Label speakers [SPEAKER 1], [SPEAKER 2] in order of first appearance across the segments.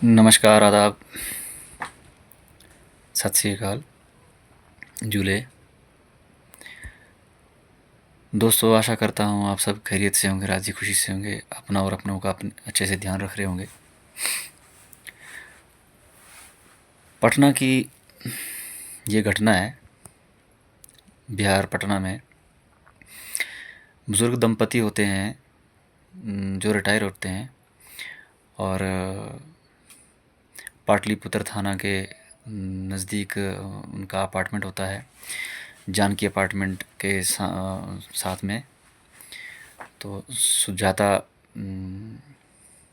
[SPEAKER 1] नमस्कार, आदाब, सत श्री अकाल, जूले। दोस्तों, आशा करता हूँ आप सब खैरियत से होंगे, राज़ी खुशी से होंगे, अपना और अपनों का अच्छे से ध्यान रख रहे होंगे। पटना की ये घटना है, बिहार पटना में बुज़ुर्ग दंपति होते हैं जो रिटायर होते हैं और पाटलिपुत्र थाना के नज़दीक उनका अपार्टमेंट होता है, जानकी अपार्टमेंट के साथ में। तो सुजाता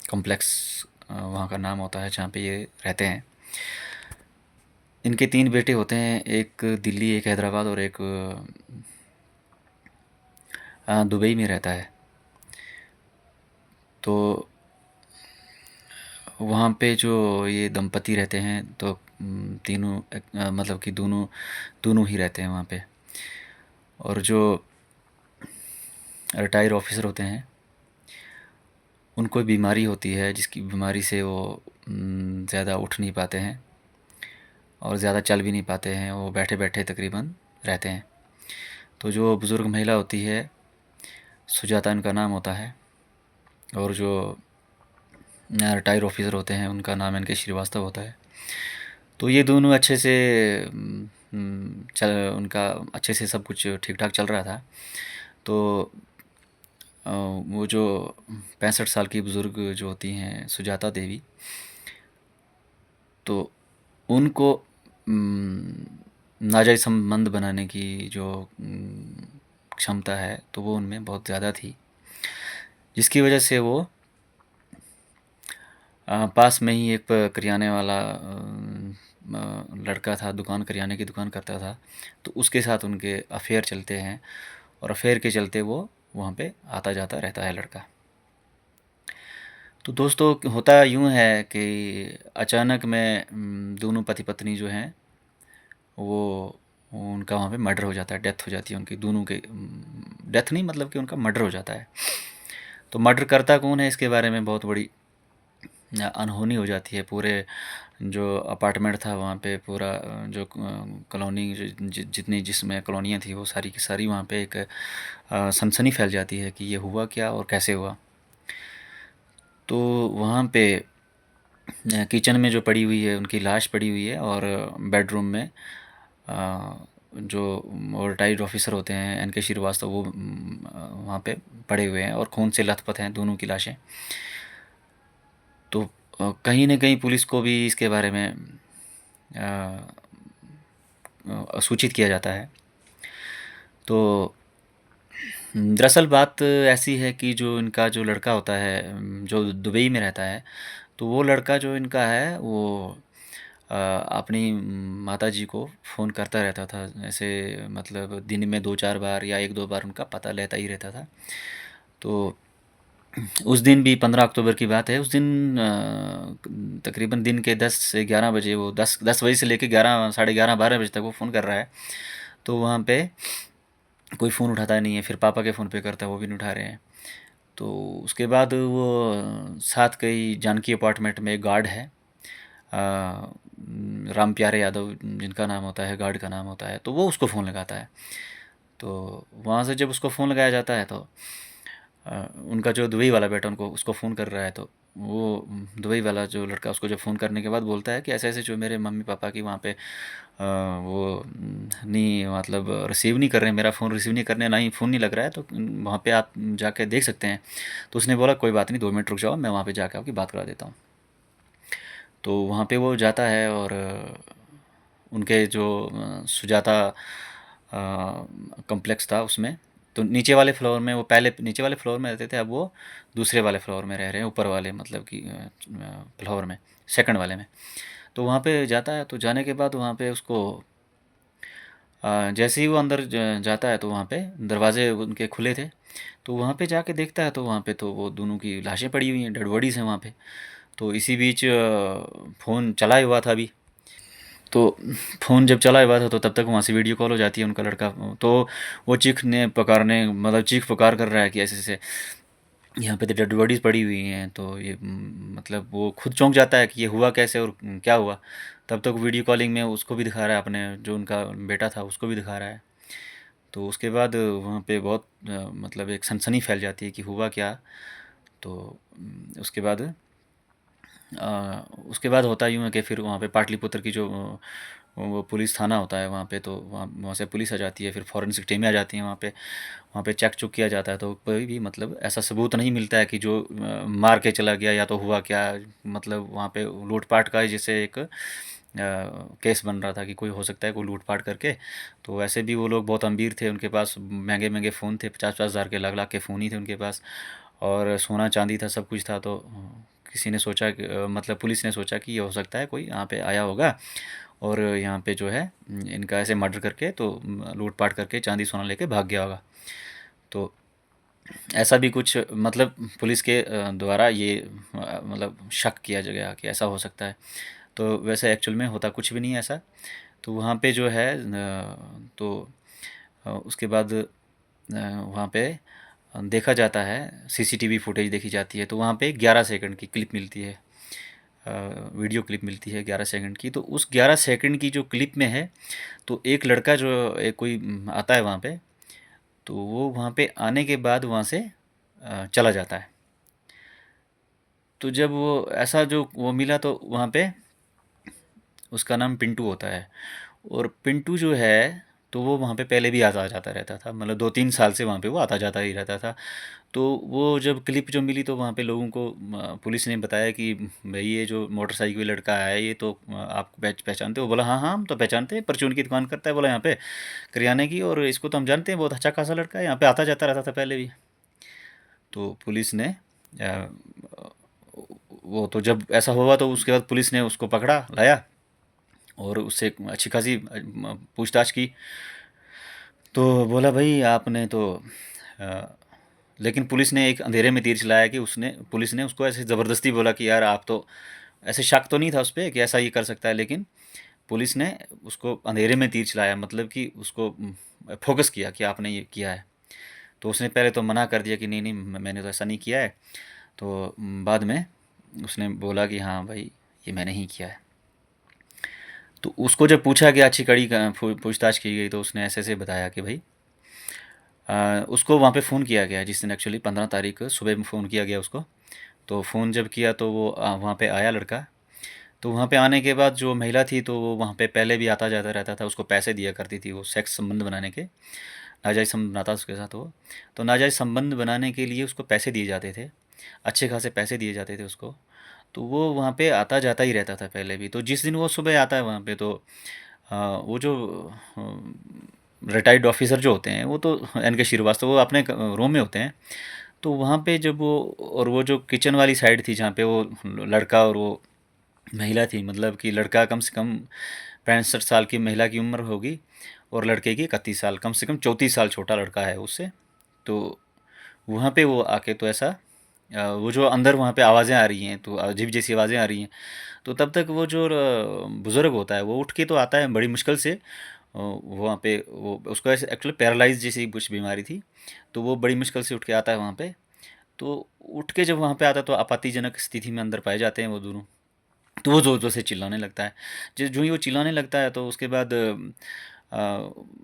[SPEAKER 1] कॉम्प्लेक्स वहाँ का नाम होता है जहाँ पे ये रहते हैं। इनके 3 बेटे होते हैं, एक दिल्ली, एक हैदराबाद और एक दुबई में रहता है। तो वहाँ पे जो ये दंपति रहते हैं तो तीनों मतलब कि दोनों ही रहते हैं वहाँ पे। और जो रिटायर ऑफिसर होते हैं उनको बीमारी होती है, जिसकी बीमारी से वो ज़्यादा उठ नहीं पाते हैं और ज़्यादा चल भी नहीं पाते हैं, वो बैठे बैठे तकरीबन रहते हैं। तो जो बुज़ुर्ग महिला होती है, सुजाता इनका नाम होता है, और जो रिटायर ऑफिसर होते हैं उनका नाम इनके श्रीवास्तव होता है। तो ये दोनों अच्छे से चल उनका अच्छे से सब कुछ ठीक ठाक चल रहा था। तो वो जो 65 साल की बुज़ुर्ग जो होती हैं सुजाता देवी, तो उनको नाजायज़ संबंध बनाने की जो क्षमता है तो वो उनमें बहुत ज़्यादा थी, जिसकी वजह से वो पास में ही एक करियाने वाला लड़का था, करियाने की दुकान करता था, तो उसके साथ उनके अफेयर चलते हैं और अफेयर के चलते वो वहाँ पे आता जाता रहता है लड़का। तो दोस्तों, होता यूँ है कि अचानक में दोनों पति पत्नी जो हैं वो उनका वहाँ पे मर्डर हो जाता है, डेथ हो जाती है उनकी दोनों के। डेथ नहीं, मतलब कि उनका मर्डर हो जाता है। तो मर्डर करता कौन है, इसके बारे में बहुत बड़ी अनहोनी हो जाती है। पूरे जो अपार्टमेंट था वहाँ पे, पूरा जो कॉलोनी जितनी जिसमें कॉलोनियाँ थी वो सारी की सारी वहाँ पे एक सनसनी फैल जाती है कि ये हुआ क्या और कैसे हुआ। तो वहाँ पे किचन में जो पड़ी हुई है उनकी लाश पड़ी हुई है, और बेडरूम में जो रिटायर्ड ऑफिसर होते हैं एन के श्रीवास्तव वो वहाँ पे पड़े हुए हैं और खून से लथपथ हैं दोनों की लाशें। तो कहीं न कहीं पुलिस को भी इसके बारे में सूचित किया जाता है। तो दरअसल बात ऐसी है कि जो इनका जो लड़का होता है जो दुबई में रहता है, तो वो लड़का जो इनका है वो अपनी माताजी को फ़ोन करता रहता था, ऐसे मतलब दिन में 2-4 बार या 1-2 बार उनका पता लेता ही रहता था। तो उस दिन भी 15 अक्टूबर की बात है, उस दिन तकरीबन दिन के 10 से 11 बजे, वो 10 बजे से लेके 11 साढ़े 11 12 बजे तक वो फ़ोन कर रहा है। तो वहाँ पे कोई फ़ोन उठाता नहीं है, फिर पापा के फ़ोन पे करता है, वो भी नहीं उठा रहे हैं। तो उसके बाद वो साथ कई जानकी अपार्टमेंट में एक गार्ड है, राम प्यारे यादव जिनका नाम होता है, गार्ड का नाम होता है, तो वो उसको फ़ोन लगाता है। तो वहाँ से जब उसको फ़ोन लगाया जाता है तो उनका जो दुबई वाला बेटा उनको उसको फ़ोन कर रहा है, तो वो दुबई वाला जो लड़का उसको जब फ़ोन करने के बाद बोलता है कि ऐसे-ऐसे जो मेरे मम्मी-पापा की वहाँ पे वो नहीं, मतलब रिसीव नहीं कर रहे हैं, मेरा फ़ोन रिसीव नहीं कर रहे हैं, ना ही फ़ोन नहीं लग रहा है, तो वहाँ पे आप जाके देख सकते हैं। तो उसने बोला कोई बात नहीं, 2 मिनट रुक जाओ, मैं वहाँ पे जाके आपकी बात करा देता हूँ। तो वहाँ पे वो जाता है और उनके जो सुजाता कॉम्प्लेक्स था उसमें, तो नीचे वाले फ्लोर में, वो पहले नीचे वाले फ्लोर में रहते थे, अब वो दूसरे वाले फ्लोर में रह रहे हैं, ऊपर वाले मतलब कि फ्लोर में, सेकंड वाले में। तो वहाँ पे जाता है, तो जाने के बाद वहाँ पे उसको जैसे ही वो अंदर जाता है तो वहाँ पे दरवाजे उनके खुले थे, तो वहाँ पे जाके देखता है तो वहाँ पे तो वो दोनों की लाशें पड़ी हुई हैं, डेड बॉडीज़ हैं वहाँ पे। तो इसी बीच फ़ोन चला ही हुआ था अभी, तो फ़ोन जब चला हुआ था तो तब तक वहाँ से वीडियो कॉल हो जाती है उनका लड़का, तो वो चीख पुकार कर रहा है कि ऐसे-ऐसे यहाँ पे तो डेड बॉडीज़ पड़ी हुई हैं। तो ये मतलब वो खुद चौंक जाता है कि ये हुआ कैसे और क्या हुआ। तब तक वीडियो कॉलिंग में उसको भी दिखा रहा है, अपने जो उनका बेटा था उसको भी दिखा रहा है। तो उसके बाद वहाँ पे बहुत मतलब एक सनसनी फैल जाती है कि हुआ क्या। तो उसके बाद होता यूँ है कि फिर वहाँ पे पाटलिपुत्र की जो वो पुलिस थाना होता है वहाँ पे, तो वहाँ वहाँ से पुलिस आ जाती है, फिर फॉरेंसिक टीमें आ जाती हैं वहाँ पे चेक चुक किया जाता है। तो कोई भी मतलब ऐसा सबूत नहीं मिलता है कि जो मार के चला गया या तो हुआ क्या। मतलब वहाँ पे लूटपाट का जैसे एक केस बन रहा था कि कोई हो सकता है कोई लूटपाट करके। तो वैसे भी वो लोग बहुत अमीर थे, उनके पास महंगे महंगे फ़ोन थे, 50-50 हज़ार के, लाख लाख के फ़ोन ही थे उनके पास, और सोना चांदी था, सब कुछ था। तो किसी ने सोचा कि मतलब पुलिस ने सोचा कि ये हो सकता है कोई यहाँ पे आया होगा और यहाँ पे जो है इनका ऐसे मर्डर करके तो लूटपाट करके चांदी सोना लेके भाग गया होगा। तो ऐसा भी कुछ मतलब पुलिस के द्वारा ये मतलब शक किया गया कि ऐसा हो सकता है। तो वैसे एक्चुअल में होता कुछ भी नहीं है ऐसा। तो वहाँ पे जो है तो उसके बाद वहाँ पे देखा जाता है, सीसीटीवी फुटेज देखी जाती है। तो वहाँ पे 11 सेकंड की क्लिप मिलती है, वीडियो क्लिप मिलती है 11 सेकंड की। तो उस 11 सेकंड की जो क्लिप में है, तो एक लड़का जो एक कोई आता है वहाँ पे, तो वो वहाँ पे आने के बाद वहाँ से चला जाता है। तो जब वो ऐसा जो वो मिला तो वहाँ पे उसका नाम पिंटू होता है। और पिंटू जो है तो वो वहाँ पे पहले भी आता जाता रहता था, मतलब 2-3 साल से वहाँ पे वो आता जाता ही रहता था। तो वो जब क्लिप जो मिली तो वहाँ पे लोगों को पुलिस ने बताया कि भाई ये जो मोटरसाइकिल लड़का है ये तो आप पहचानते हो। बोला हाँ हाँ हम तो पहचानते हैं, परचून की दुकान करता है बोला यहाँ पे करियाने की, और इसको तो हम जानते हैं, बहुत अच्छा खासा लड़का है, यहाँ पे आता जाता रहता था पहले भी। तो पुलिस ने वो तो जब ऐसा हुआ तो उसके बाद पुलिस ने उसको पकड़ा लाया और उससे अच्छी खासी पूछताछ की। तो बोला भाई आपने तो अ, लेकिन पुलिस ने एक अंधेरे में तीर चलाया कि उसने पुलिस ने उसको ऐसे ज़बरदस्ती बोला कि यार आप तो, ऐसे शक तो नहीं था उस पर कि ऐसा ये कर सकता है, लेकिन पुलिस ने उसको अंधेरे में तीर चलाया, मतलब कि उसको फोकस किया कि आपने ये किया है। तो उसने पहले तो मना कर दिया कि नहीं नहीं मैंने तो ऐसा नहीं किया है। तो बाद में उसने बोला कि हाँ भाई ये मैंने ही किया है। तो उसको जब पूछा गया, अच्छी कड़ी पूछताछ की गई, तो उसने ऐसे ऐसे बताया कि भाई उसको वहाँ पे फ़ोन किया गया जिस दिन, एक्चुअली 15 तारीख को सुबह में फ़ोन किया गया उसको। तो फ़ोन जब किया तो वो वहाँ पे आया लड़का। तो वहाँ पे आने के बाद जो महिला थी तो वो वहाँ पे पहले भी आता जाता रहता था, उसको पैसे दिया करती थी वो सेक्स संबंध बनाने के, नाजायज़ संबंध बनाता उसके साथ वो। तो नाजायज़ संबंध बनाने के लिए उसको पैसे दिए जाते थे, अच्छे खासे पैसे दिए जाते थे उसको। तो वो वहाँ पे आता जाता ही रहता था पहले भी। तो जिस दिन वो सुबह आता है वहाँ पे तो वो जो रिटायर्ड ऑफिसर जो होते हैं वो तो एन के श्रीवास्तव, वो अपने रूम में होते हैं। तो वहाँ पे जब वो, और वो जो किचन वाली साइड थी जहाँ पे वो लड़का और वो महिला थी, मतलब कि लड़का कम से कम 65 साल की महिला की उम्र होगी और लड़के की 31 साल, कम से कम 34 साल छोटा लड़का है उससे। तो वहाँ पे वो आके तो ऐसा वो जो अंदर वहाँ पे आवाज़ें आ रही हैं, तो अजीब जैसी आवाज़ें आ रही हैं। तो तब तक वो जो बुज़ुर्ग होता है वो उठ के तो आता है बड़ी मुश्किल से। वहाँ पे वो उसको ऐसे एक्चुअली पैरालाइज जैसी कुछ बीमारी थी। तो वो बड़ी मुश्किल से उठ के आता है वहाँ पे। तो उठ के जब वहाँ पे आता है तो आपत्तिजनक स्थिति में अंदर पाए जाते हैं वो दोनों। तो वो ज़ोर ज़ोर से चिल्लाने लगता है। जो ही वो चिल्लाने लगता है तो उसके बाद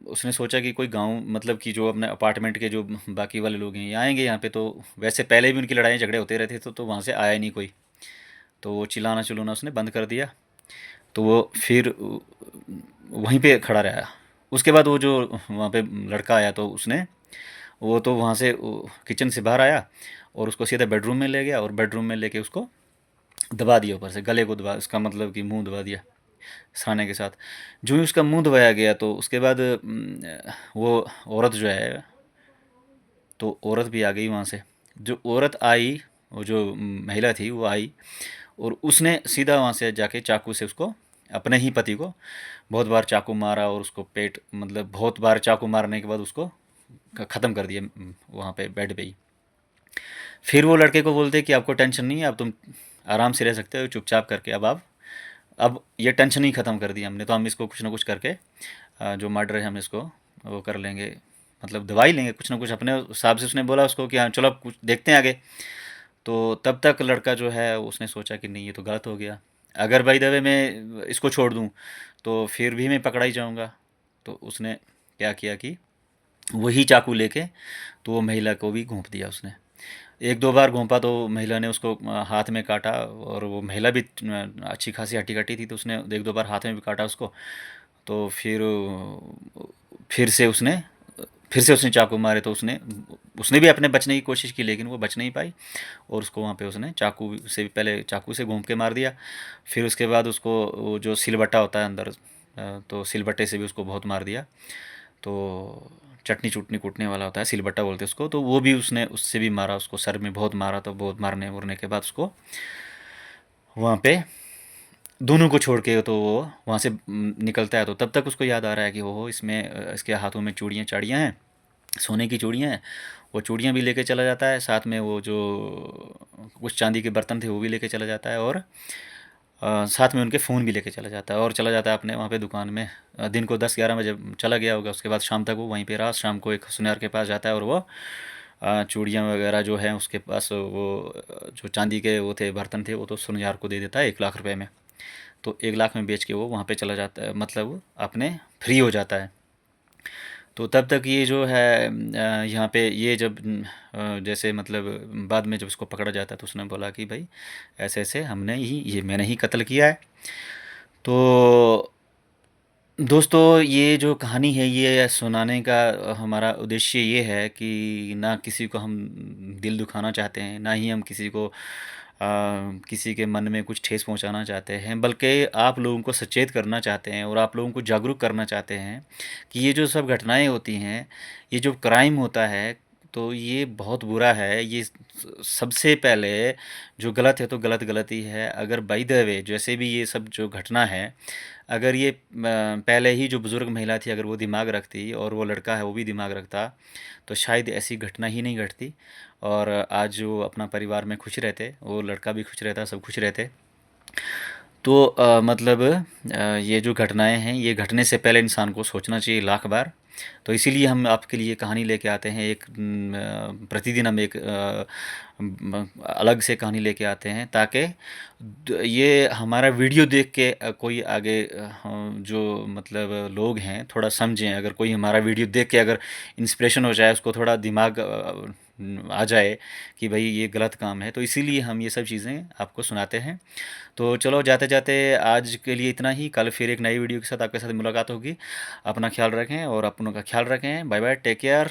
[SPEAKER 1] उसने सोचा कि कोई गाँव, मतलब कि जो अपने अपार्टमेंट के जो बाकी वाले लोग हैं ये आएंगे यहाँ पे। तो वैसे पहले भी उनकी लड़ाई झगड़े होते रहते थे, तो वहाँ से आया नहीं कोई। तो वो चिल्लाना चिल्लाना उसने बंद कर दिया। तो वो फिर वहीं पे खड़ा रहा। उसके बाद वो जो वहाँ पे लड़का आया तो उसने, वो तो वहाँ से किचन से बाहर आया और उसको सीधा बेडरूम में ले गया और बेडरूम में लेके उसको दबा दिया, ऊपर से गले को दबा, इसका मतलब कि मुंह दबा दिया खाने के साथ। जो ही उसका मुंह दबाया गया तो उसके बाद वो औरत जो है, तो औरत भी आ गई वहाँ से। जो औरत आई, वो जो महिला थी वो आई और उसने सीधा वहाँ से जाके चाकू से उसको, अपने ही पति को बहुत बार चाकू मारा और उसको पेट, मतलब बहुत बार चाकू मारने के बाद उसको ख़त्म कर दिया वहाँ पे बेड पे ही। फिर वो लड़के को बोलते कि आपको टेंशन नहीं है, अब तुम आराम से रह सकते हो चुपचाप करके। अब ये टेंशन ही ख़त्म कर दी हमने, तो हम इसको कुछ ना कुछ करके जो मर्डर है हम इसको वो कर लेंगे, मतलब दवाई लेंगे कुछ ना कुछ अपने हिसाब से उसने बोला उसको कि हाँ चलो अब कुछ देखते हैं आगे। तो तब तक लड़का जो है उसने सोचा कि नहीं ये तो गलत हो गया, अगर बाई द वे मैं इसको छोड़ दूँ तो फिर भी मैं पकड़ा ही जाऊँगा। तो उसने क्या किया कि वही चाकू लेके तो वो महिला को भी घोंप दिया उसने। एक दो बार घोंपा तो महिला ने उसको हाथ में काटा, और वो महिला भी अच्छी खासी हट्टी कट्टी थी, तो उसने एक दो बार हाथ में भी काटा उसको। तो फिर से उसने चाकू मारे, तो उसने उसने भी अपने बचने की कोशिश की, लेकिन वो बच नहीं पाई, और उसको वहाँ पे उसने चाकू से पहले चाकू से घूम के मार दिया। फिर उसके बाद उसको वो जो सिलबट्टा होता है अंदर, तो सिलबट्टे से भी उसको बहुत मार दिया। तो चटनी चुटनी कूटने वाला होता है, सिलबट्टा बोलते हैं उसको, तो वो भी उसने उससे भी मारा, उसको सर में बहुत मारा। तो बहुत मारने उरने के बाद उसको वहाँ पे दोनों को छोड़ के तो वो वहाँ से निकलता है। तो तब तक उसको याद आ रहा है कि वो इसमें इसके हाथों में चूड़ियाँ चाड़ियाँ हैं, सोने की चूड़ियाँ हैं। वो चूड़ियाँ भी लेके चला जाता है, साथ में वो जो कुछ चांदी के बर्तन थे वो भी लेके चला जाता है, और साथ में उनके फ़ोन भी लेके चला जाता है, और चला जाता है अपने वहाँ पे दुकान में। दिन को 10-11 बजे चला गया होगा, उसके बाद शाम तक वो वहीं पे रहा। शाम को एक सुनार के पास जाता है, और वो चूड़ियाँ वगैरह जो हैं उसके पास, वो जो चांदी के वो थे बर्तन थे, वो तो सुनजार को दे देता है 1 लाख रुपए में। तो 1 लाख में बेच के वो वहाँ पे चला जाता है, मतलब अपने फ्री हो जाता है। तो तब तक ये जो है यहाँ पे ये जब जैसे मतलब बाद में जब उसको पकड़ा जाता है तो उसने बोला कि भाई ऐसे ऐसे मैंने ही कत्ल किया है। तो दोस्तों ये जो कहानी है ये सुनाने का हमारा उद्देश्य ये है कि ना किसी को हम दिल दुखाना चाहते हैं, ना ही हम किसी के मन में कुछ ठेस पहुंचाना चाहते हैं, बल्कि आप लोगों को सचेत करना चाहते हैं और आप लोगों को जागरूक करना चाहते हैं कि ये जो सब घटनाएं होती हैं, ये जो क्राइम होता है, तो ये बहुत बुरा है। ये सबसे पहले जो गलत है तो गलत गलत ही है। अगर बाय द वे जैसे भी ये सब जो घटना है, अगर ये पहले ही जो बुज़ुर्ग महिला थी अगर वो दिमाग रखती और वो लड़का है वो भी दिमाग रखता, तो शायद ऐसी घटना ही नहीं घटती, और आज वो अपना परिवार में खुश रहते, वो लड़का भी खुश रहता, सब खुश रहते। तो मतलब ये जो घटनाएं हैं ये घटने से पहले इंसान को सोचना चाहिए लाख बार। तो इसीलिए हम आपके लिए कहानी लेके आते हैं, प्रतिदिन हम एक अलग से कहानी लेके आते हैं, ताकि ये हमारा वीडियो देख के कोई आगे जो मतलब लोग हैं थोड़ा समझें। अगर कोई हमारा वीडियो देख के अगर इंस्पिरेशन हो जाए, उसको थोड़ा दिमाग आ जाए कि भाई ये गलत काम है, तो इसीलिए हम ये सब चीज़ें आपको सुनाते हैं। तो चलो जाते जाते आज के लिए इतना ही, कल फिर एक नई वीडियो के साथ आपके साथ मुलाकात होगी। अपना ख्याल रखें और अपनों का ख्याल रखें। Bye bye, take care.